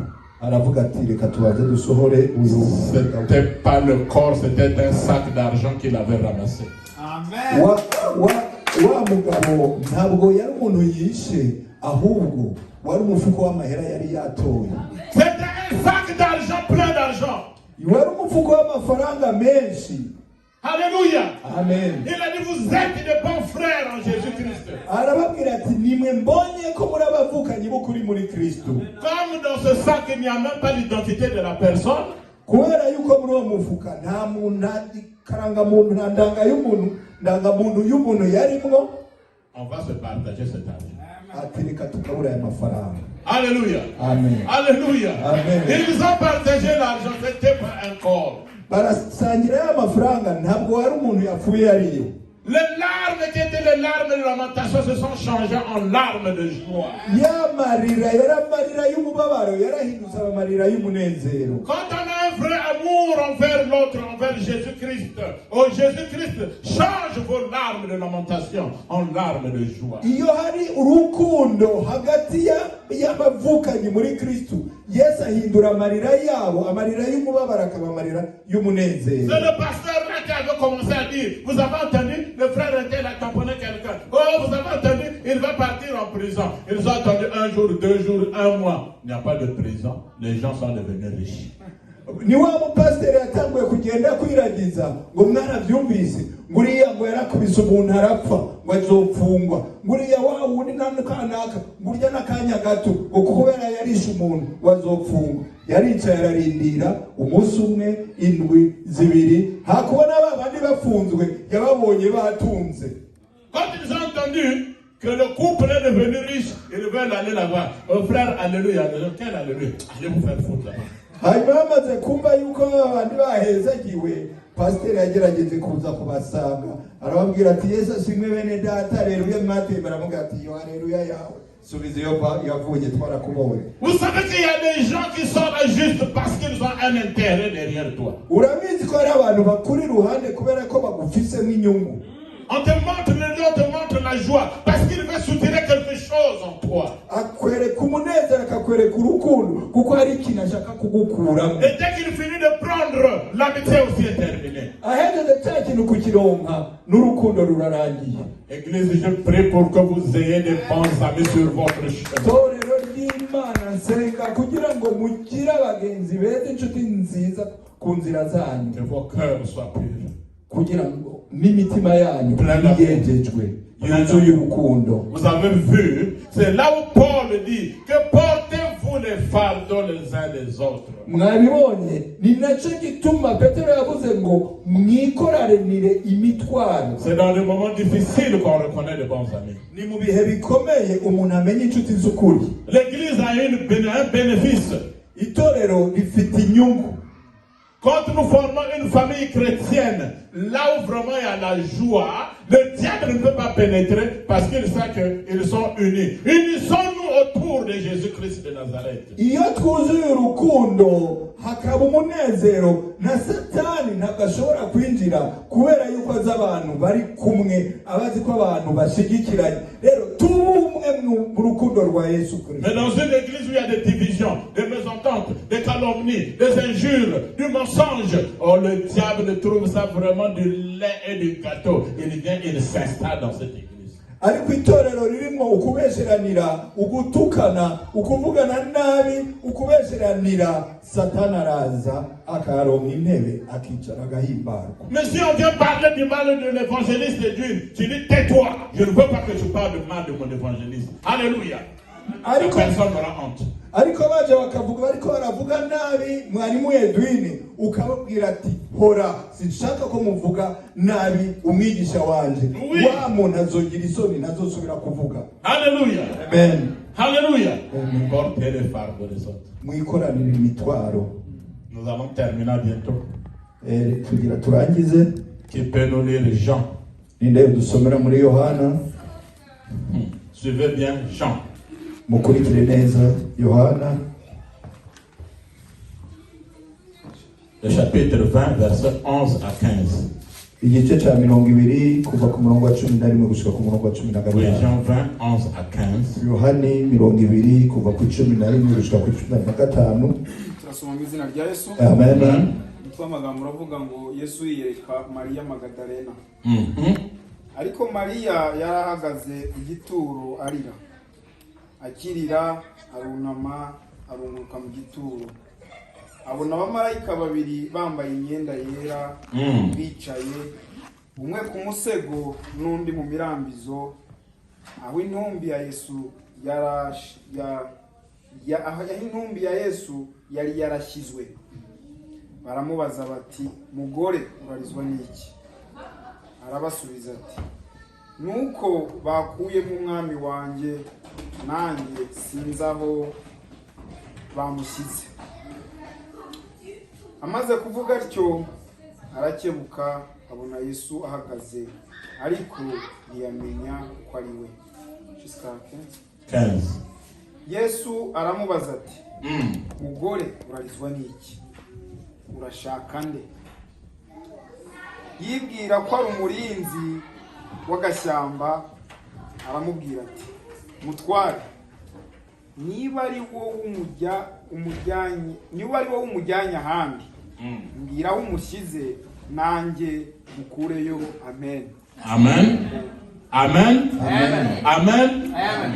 Aravuga ati reka tubaze dusohore uyu. C'était pas le corps, c'était un sac d'argent qu'il avait ramassé. Amen. Wa mugabo ntabwo yari umuntu yishe, ahubwo wari umufuko w'amahera yari yatoye. C'était un sac d'argent, plein d'argent. Wari umufuko w'amafaranga menshi. Alléluia. Amen. Il a dit vous êtes des bons frères en Jésus-Christ. Arababwira ati nimwe mbonye ko muri abavukanye b'ukuri muri Kristo. Comme dans ce sac il n'y a même pas l'identité de la personne. Kubera yuko muri uwo mufuka nta muntu karangamuntu nta ndangamuntu y'umuntu yarimwo. On va se partager cet argent. Ati reka tukabura aya mafaranga. Alléluia. Amen. Alléluia. Amen. Ils ont partagé l'argent, c'était pas un corps. Barasangira ya mafaranga ntabwo wari umuntu yapfuye ariyo. Les larmes qui étaient les larmes de lamentation se sont changées en larmes de joie. Ya marira yaramarira y'umubabaro yarahindutse amarira y'umunezero. Quand on a un vrai amour envers l'autre, envers Jésus-Christ, oh Jésus-Christ change vos larmes de lamentation en larmes de joie. Iyo hari urukundo hagati y'abavukanye muri Kristo, Yesu ahindura amarira yabo, amarira y'umubabaro akaba amarira y'umunezero. C'est le pasteur là qui avait commencé à dire, vous avez entendu, le frère était là, tamponné quelqu'un. Oh, vous avez entendu, il va partir en prison. Ils ont attendu 1 jour, 2 jours, 1 mois. Il n'y a pas de prison. Les gens sont devenus riches. Ni wa mupasiteri yatanguye kugenda kwiragiza ngo mwarabyumvise nguriya ngo yarakubise umuntu arapfa ngo azopfungwa nguriya wa wundi namukanaka ngurya n'akanya gato ngo kubera yarishe umuntu wazopfungwa. Yaricaye ararindira umunsi umwe, indwi, zibiri, hakubona babandi bafunzwe yababonye batunze. Quand ils ont entendu que le couple est devenu riche, ils veulent aller là-bas. Oh frère, alléluia. Quel alléluia? Allez vous faire foutre là-bas. Hanyuma bamaze kumva yuko abandi bahezagiwe, pasiteri yagerageje kuza kubasanga arababwira ati Yesu ashimwe bene data, aleluya. Mwatembera aramubwira ati yo aleluya yawe subiza iyo yavuye twarakubonye. Vous savez qu'il y a des gens qui sont là juste parce qu'ils ont un intérêt derrière toi. Urabizi ko hari abantu bakuri iruhande kubera ko bagufisemo inyungu. On te montre le lion, on te montre la joie parce qu'il veut soutenir quelque chose en toi. Akwereka umunezero akakwereka urukundo kuko hari ikintu ashaka kugukuramo. Et dès qu'il finit de prendre, l'amitié aussi est terminée. Ahejeje cya kintu kukironka n'urukundo rurarangiye. Église, je prie pour que vous ayez des bons amis sur votre chemin. Torero ry'Imana nsenga kugira ngo mugire abagenzi beza, inshuti nziza ku nzira zanyu. Que vos cœurs soient purs. Kugira ngo n'imitima yanyu yejejwe yuzuye urukundo. Vous avez vu, c'est là où Paul dit que portez-vous les fardeaux les uns des autres. Mwabibonye ni nacyo gituma Petero yavuze ngo mwikoranire imitwaro. C'est dans les moments difficiles qu'on reconnaît de bons amis. Ni mu bihe bikomeye umuntu amenya inshuti z'ukuri. L'église a un bénéfice. Itorero rifite inyungu. Quand nous formons une famille chrétienne, là où vraiment il y a la joie, le diable ne peut pas pénétrer parce qu'il sait qu'ils sont unis. Unissons-nous autour de Jésus-Christ de Nazareth. iyo twuzuye urukundo hakaba umunezero na satani ntabwo ashobora kwinjira kubera yuko azi abantu bari kumwe abazi ko abantu bashyigikiranye rero tube umwe mu rukundo rwa Yesu Kristo. Mais dans une église où il y a des divisions, des mésententes, des calomnies, des injures, du mensonge, oh, le diable trouve ça vraiment du lait et du gâteau. Il vient, il s'installe dans cette église. ariko itorero ririmo ukubesheranira ugutukana ukuvugana nabi ukubesheranira satani araza akaronka intebe akicara agahimbarwa. Mais si on vient parler du mal de l'évangéliste de Dieu, tu dis tais-toi, je ne veux pas que tu parles de mal de mon évangéliste. Alléluia. La personne aura honte. ariko baje bakavuga bariko baravuga nabi mwarimu Edwin ukababwira ati hora sinshaka ko muvuga nabi umwigisha wanje wa muntu azogira isoni nazosubira kuvuga. Alléluia. Amen. Alléluia. Portez les fardeaux des autres. Mwikoranira imitwaro. Nous allons terminer bientôt. Kugira turangize. Qui peut nous lire Jean? Ninde dusomera muri Yohana. Suivez bien Jean. Mukurikire neza Yohana. Le chapitre 20, versets 11 à 15. Igice cya 20 kuva ku murongo wa 11 gushika ku murongo wa 15. Oui, Jean 20, 11 à 15. Yohani 20 kuva ku 11 gushika ku 15. Turasoma mu izina rya Yesu. Amen. Amagambo uravuga ngo Yesu yiyereka Mariya Magadalena. Ariko Mariya yarahagaze igituro arira. Akirira arunama arunguka mu gituro. Abona abamarayika babiri bambaye imyenda yera bicaye umwe ku musego n'undi mu mirambizo aho intumbi ya Yesu intumbi ya Yesu yari yarashyizwe. Baramubaza bati mugore urarizwa n'iki? Arabasubiza ati nuko bakuye mu mwami wanjye nanjye sinzaho bamushyize. Amaze kuvuga atyo arakebuka abona Yesu ahagaze ariko ntiyamenya ko ari we. Yesu aramubaza ati mugore urarizwa n'iki? Urashaka nde? Yibwira ko ari umurinzi w'agashyamba aramubwira ati mutware niba ari wowe umujyanye ahandi mbwira aho umushyize nanjye mukureyo. Amen. Amen. Amen. Amen. Amen.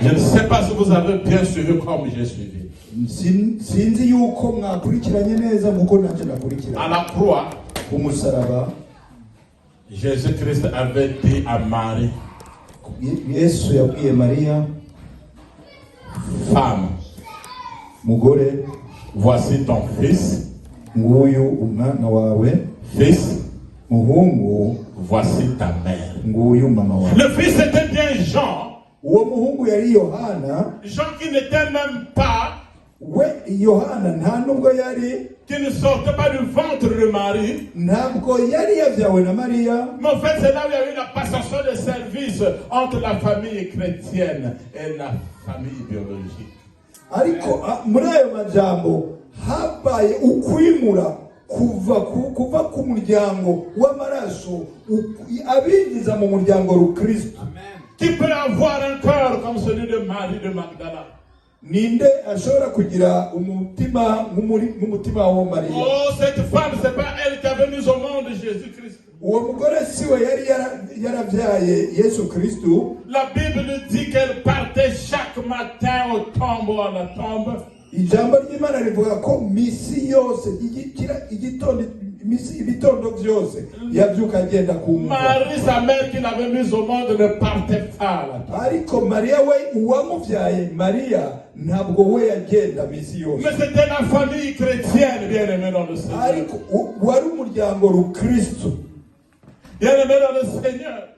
Je ne sais pas si vous avez bien suivi comme j'ai suivi. Sinzi yuko mwakurikiranye neza muko nanje nakurikira. À la croix, umusaraba Jésus-Christ avait dit à Marie, Yesu yabwiye Mariya, femme, mugore, voici ton fils. Nguyu umwana wawe. Fils, muhungu, voici ta mère. Nguyu mama wawe. Le fils était bien Jean. Uwo muhungu yari Yohana. Jean qui n'était même pas, Yohana nta nubwo yari, qui ne sortait pas du ventre de Marie. Ntabwo yari yavyawe na Mariya. Mais en fait, c'est là où il y a eu la passation de service entre la famille chrétienne et la famille biologique. Ariko muri ayo majambo habaye ukwimura kuva ku muryango w'amaraso abinjiza mu muryango rukristo. Qui peut avoir un cœur comme celui de Marie de Magdala? Ninde ashobora kugira umutima nk'umutima wa Mariya? Oh, cette femme, c'est pas elle qui avait mis au monde Jésus-Christ. Uwo mugore siwe yari yaravyaye Yesu Kristo. La Bible dit qu'elle partait chaque matin au tombeau, à la tombe. Ijambo ry'Imana rivuga ko misi yose ibitondo byose yabyuka agenda ku mva. Marie, sa mère qui l'avait mise au monde, ne partait pas là. Ariko Mariya we uwamuvyaye Mariya ntabwo we yagenda misi yose. Mais c'était la famille chrétienne bien-aimée dans le Seigneur. Ariko wari umuryango rukristo. Bien-aimés dans le Seigneur.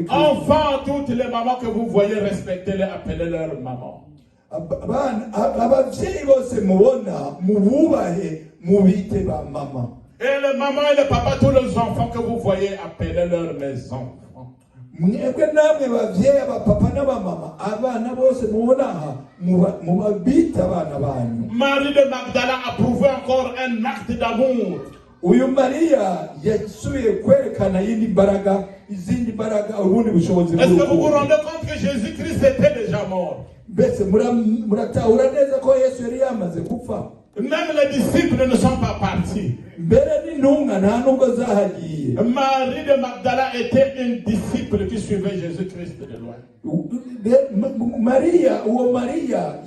Enfants, toutes les mamans que vous voyez, respectez-les, appelez-leur maman. Abavyeyi bose mubona mububahe mubite ba mama. Et les mamans et les papas, tous les enfants que vous voyez, appelez-leur mes enfants. mwebwe namwe bavyeyi abapapa n'abamama abana bose mubona aha mubabita abana banyu. Marie de Magdala a prouvé encore un acte d'amour. Uyu Maria yasubiye kwerekana izindi mbaraga ubundi bushobozi Est-ce que vous vous rendez compte que Jésus-Christ était déjà mort? Mbese muratahura neza ko Yesu yari yamaze gupfa? Même les disciples ne sont pas partis. Mbere n'intumwa nta nubwo zahagiye. Marie de Magdala était une disciple qui suivait Jésus-Christ de loin. Maria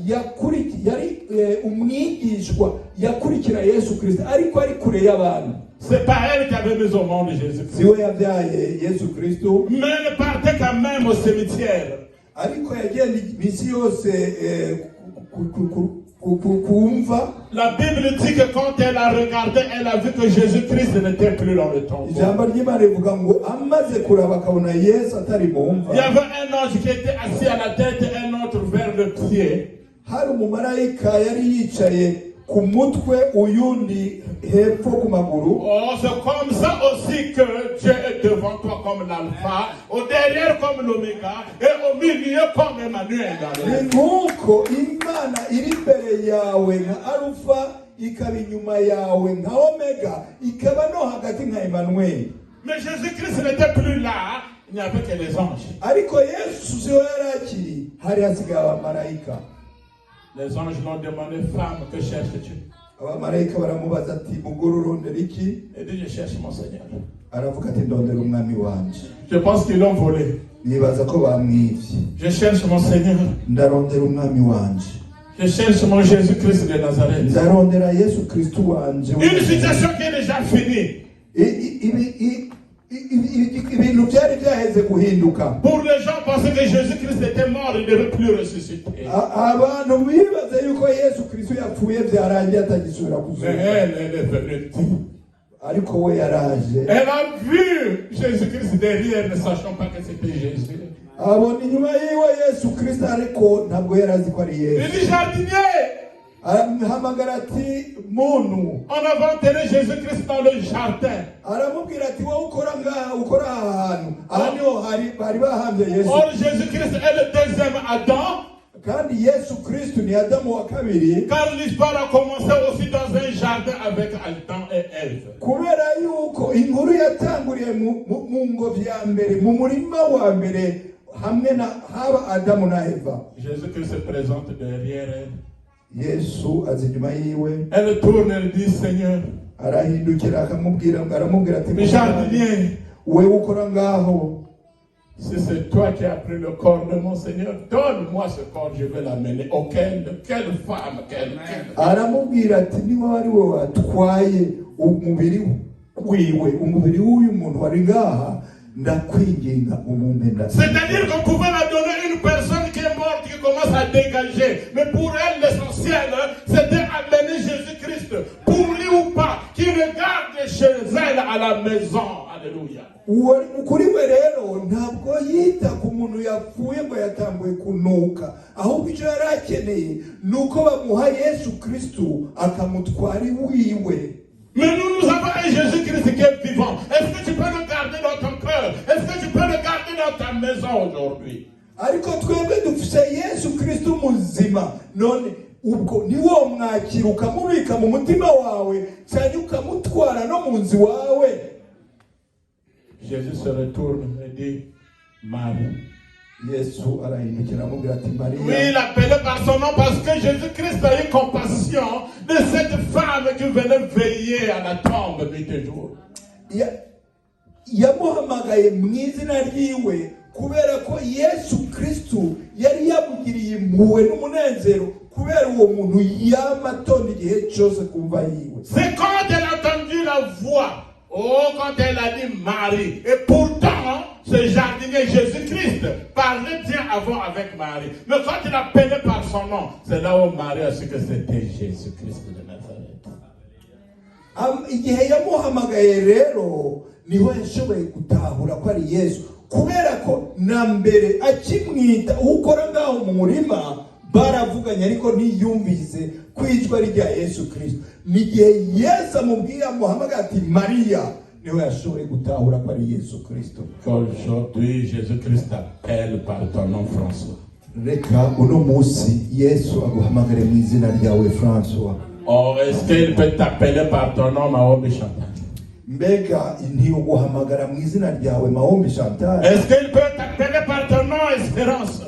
yari umwigishwa yakurikira Yesu Kristo ariko ari kure y'abantu. C'est pas elle qui avait mis au monde Jésus-Christ. Siwe yabyaye Yesu Kristo. Mais elle partait quand même au cimetière. Ariko yagenda imisi yose kumva. La Bible dit que quand elle a regardé, elle a vu que Jésus-Christ n'était plus dans le tombeau. Il y avait un ange qui était assis à la tête et un autre vers le pied. Oh, c'est comme ça aussi que Dieu est devant toi comme l'alpha, au derrière comme l'oméga et au milieu comme Emmanuel. Mais Jésus-Christ n'était plus là, il n'y avait que les anges. Les anges l'ont demandé, femme, que cherches-tu? Et dit, je cherche mon Seigneur. Je pense qu'ils l'ont volé. Je cherche mon Seigneur. Je cherche mon Jésus-Christ de Nazareth. Une situation qui est déjà finie. Pour les gens pensaient que Jésus-Christ était mort, il ne devait plus ressusciter. Mais elle est venue. Elle a vu Jésus-Christ derrière, ne sachant pas que c'était Jésus. Il dit, jardinier, on avait enterré Jésus-Christ dans le jardin. Or, Jésus-Christ est le deuxième Adam. Car l'histoire a commencé aussi dans un jardin avec Adam et Ève. Jésus-Christ se présente derrière elle. Elle tourne et dit, Seigneur, mais jardinier, si c'est toi qui as pris le corps de mon Seigneur, donne-moi ce corps, je vais l'amener. Quelle femme, quelle c'est-à-dire qu'on pouvait la donner à une personne qui est morte, qui commence à dégager. Mais pour elle, l'essentiel, c'était amener Jésus-Christ, pour lui ou pas, qui regarde chez elle à la maison. Alléluia. Mais nous avons un Jésus-Christ qui est vivant. Est-ce que tu peux le garder dans ton cœur? Est-ce que tu peux le garder dans ta maison aujourd'hui? Jésus se retourne et dit, Marie. Oui, il appelait par son nom parce que Jésus-Christ a eu compassion de cette femme qui venait veiller à la tombe nuit et jour. C'est quand elle a entendu la voix. Oh, quand elle a dit Marie. Et pourtant, ce jardinier Jésus-Christ parlait bien avant avec Marie. Mais quand il appelait par son nom, c'est là où Marie a su que c'était Jésus-Christ de Nazareth. baravuganye ariko ntiyumvise kwijwa rya Yesu Kristo. Nigihe Yesu amubwira muhamagara ati Maria, niho yashoboye gutahura ko ari Yesu Kristo. Qu'aujourd'hui, Jésus-Christ t'appelle par ton nom, François. Reka uno munsi Yesu aguhamagare mu izina ryawe François. Or, est-ce qu'il peut t'appeler par ton nom, Mahombi Chantal? Mbega ntiyoguhamagara mu izina ryawe Mahombi Chantal? Est-ce qu'il peut t'appeler par ton nom, Espérance?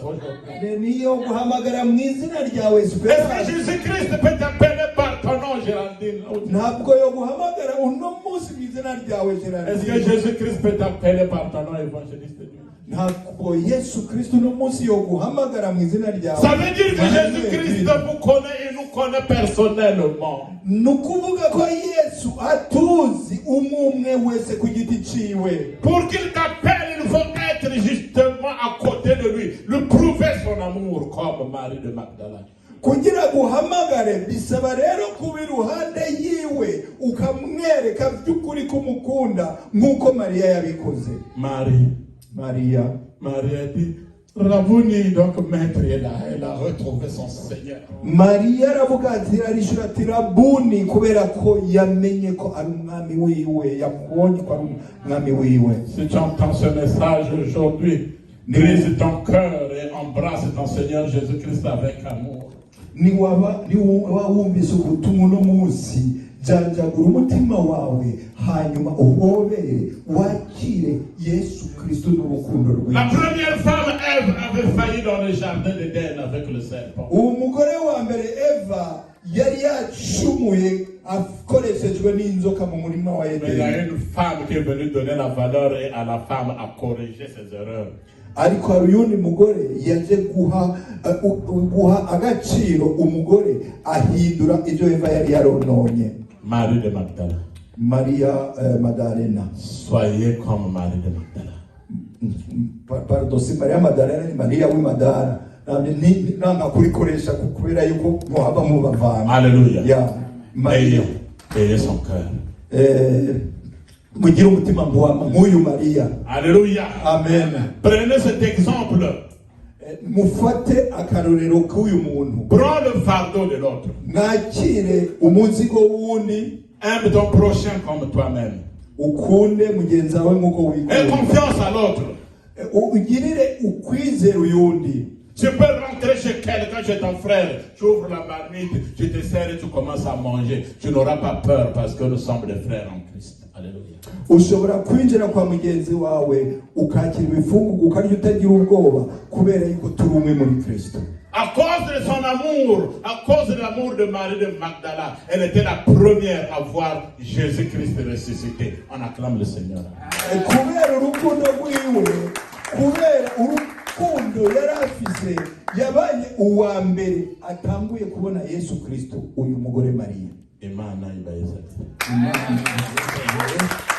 Niyoguhamagara mu izina ryawe Est-ce Espérance? que Jésus-Christ peut t'appeler par ton nom, Géraldine? Ntabwo yoguhamagara uno munsi mu izina ryawe Est-ce que Gerard? Jésus-Christ peut t'appeler par ton nom, évangéliste Dieu? Ntabwo Yesu Kristo uno munsi yoguhamagara mu izina ryawe. Ça veut dire que Jésus-Christ vous connaît et nous connaît personnellement. Nukuvuga ko Yesu atuzi umwe wese ku giti ciwe. Pour qu'il t'appelle, il faut être justement à côté de lui, lui prouver son amour comme Marie de Magdala. Kugira guhamagare bisaba rero kuba iruhande yiwe ukamwereka by'ukuri kumukunda nk'uko Mariya yabikoze. Maria Marie dit, Rabouni, donc maître est là, elle a retrouvé son Seigneur. Maria aravuga ati arishura ati Rabuni kubera ko yamenye ko ari umwami wiwe, yamubonye ko ari umwami wiwe. Si tu entends ce message aujourd'hui, brise ton cœur et embrasse ton Seigneur Jésus-Christ avec amour. Ni wumvise ubutumwa uno munsi, janjagura umutima wawe hanyuma uhobere wakire Yesu Kristo n'urukundo rwe. La première femme, Ève, avait failli dans le jardin d'Éden avec le serpent. Umugore wa mbere Eva yari yacumuye akoreshejwe n'inzoka mu murima wa Mais il y a Edeni. une femme qui est venue donner la valeur et à la femme à corriger ses erreurs. Ariko hari uyundi mugore yaje guha agaciro umugore ahindura ibyo Eva yari yarononye. Marie de Magdala. Maria Magdalena. Soyez comme Marie de Magdala. Pardon, si Maria Magdalena ni Maria w'Imadara. Nanga kurikoresha kubera yuko muhaba mu bavanga. Alléluia. Ya Maria. Ayez son cœur. Mugira umutima nk'uyu Maria. Alléluia. Amen. Prenez cet exemple. Mufate akarorero k'uyu muntu. Prends le fardeau de l'autre. Nakire umuzigo wundi. Aime ton prochain comme toi-même. Ukunde mugenzi wawe nk'uko Aie wikunda. confiance à l'autre. Ugirire ukwizera uyundi. Tu peux rentrer chez quelqu'un, chez ton frère, tu ouvres la marmite, tu te sers et tu commences à manger. Tu n'auras pas peur parce que nous sommes des frères en Christ. Alléluia. Ushobora kwinjira kwa mugenzi wawe ukakira ibifunguka ukarya utagira ubwoba kubera yuko turi umwe muri Kristo. À cause de son amour, à cause de l'amour de Marie de Magdala, elle était la première à voir Jésus-Christ ressuscité. On acclame le Seigneur. Kubera urukundo rwiwe, kubera urukundo yari afise, yabaye uwa mbere atanguye kubona Yesu Kristo, uyu mugore Maria. Imana ibahe. Imana ibahe.